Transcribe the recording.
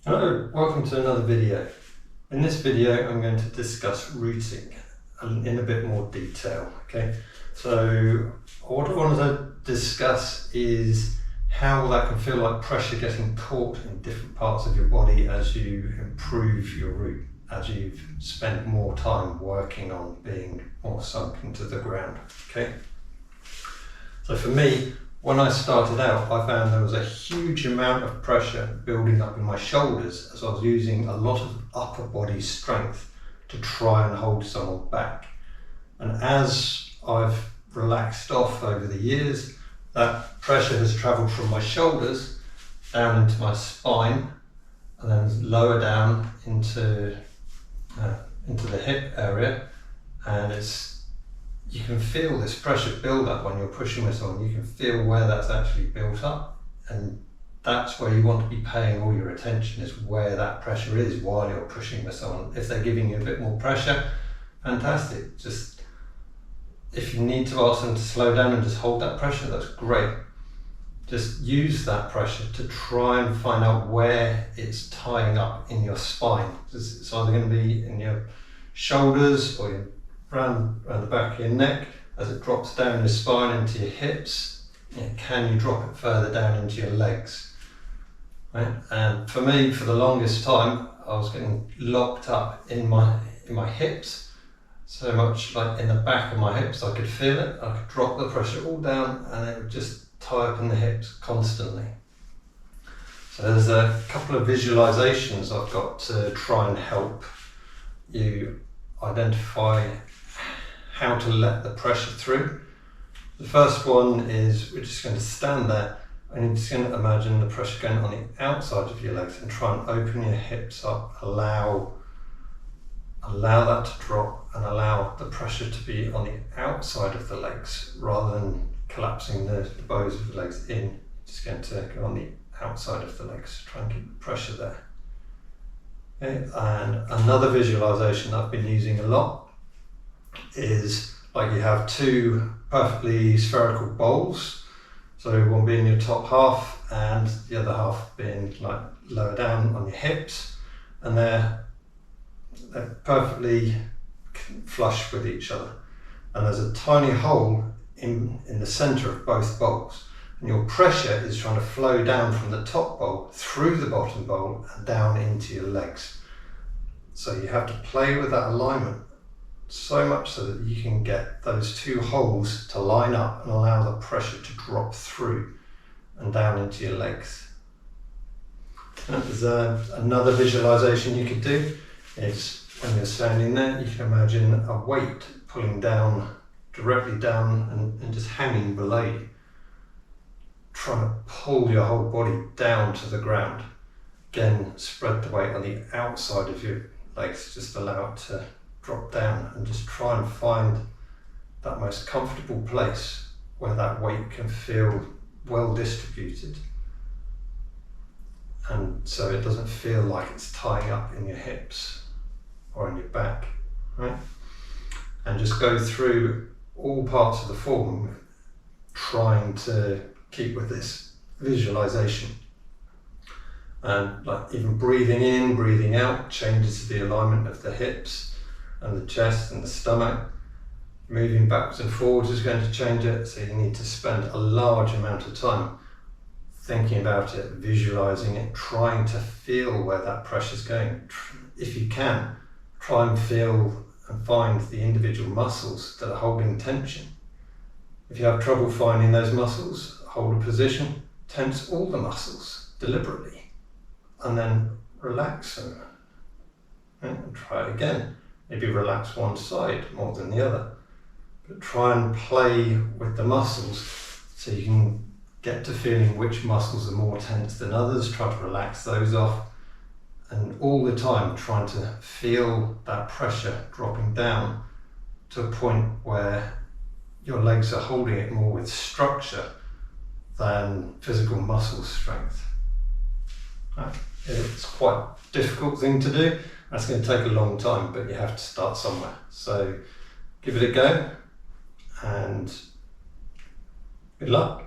Hello, welcome to another video. In this video I'm going to discuss rooting in a bit more detail. Okay, so what I wanted to discuss is how that can feel like pressure getting caught in different parts of your body as you improve your root, as you've spent more time working on being more sunk into the ground. Okay, so for me, when I started out, I found there was a huge amount of pressure building up in my shoulders as I was using a lot of upper body strength to try and hold someone back. And as I've relaxed off over the years, that pressure has travelled from my shoulders down into my spine and then lower down into the hip area, and you can feel this pressure build up when you're pushing with someone. You can feel where that's actually built up, and that's where you want to be paying all your attention, is where that pressure is while you're pushing with someone. If they're giving you a bit more pressure, fantastic. Just if you need to ask them to slow down and just hold that pressure, that's great. Just use that pressure to try and find out where it's tying up in your spine. It's either going to be in your shoulders or around the back of your neck as it drops down your spine into your hips. Can you drop it further down into your legs? Right? And for me, for the longest time, I was getting locked up in my hips, so much like in the back of my hips. I could feel it. I could drop the pressure all down, and it would just tie up in the hips constantly. So there's a couple of visualizations I've got to try and help you identify how to let the pressure through. The first one is we're just going to stand there and you're just going to imagine the pressure going on the outside of your legs and try and open your hips up, allow that to drop and allow the pressure to be on the outside of the legs rather than collapsing the bows of the legs in. Just going to go on the outside of the legs, try and keep the pressure there. Okay. And another visualization I've been using a lot is like you have two perfectly spherical bowls, so one being your top half and the other half being like lower down on your hips, and they're perfectly flush with each other, and there's a tiny hole in the center of both bowls, and your pressure is trying to flow down from the top bowl through the bottom bowl and down into your legs. So you have to play with that alignment so much so that you can get those two holes to line up and allow the pressure to drop through and down into your legs. And there's another visualization you could do is when you're standing there, you can imagine a weight pulling down, directly down and just hanging below you, trying to pull your whole body down to the ground. Again, spread the weight on the outside of your legs, just allow it to drop down and just try and find that most comfortable place where that weight can feel well distributed, and so it doesn't feel like it's tying up in your hips or in your back, right? And just go through all parts of the form trying to keep with this visualization. And like even breathing in, breathing out changes the alignment of the hips and the chest and the stomach. Moving backwards and forwards is going to change it, so you need to spend a large amount of time thinking about it, visualizing it, trying to feel where that pressure is going. If you can, try and feel and find the individual muscles that are holding tension. If you have trouble finding those muscles, hold a position, tense all the muscles deliberately, and then relax them. And try it again. Maybe relax one side more than the other, but try and play with the muscles so you can get to feeling which muscles are more tense than others. Try to relax those off, and all the time trying to feel that pressure dropping down to a point where your legs are holding it more with structure than physical muscle strength. It's quite a difficult thing to do. That's going to take a long time, but you have to start somewhere. So give it a go and good luck.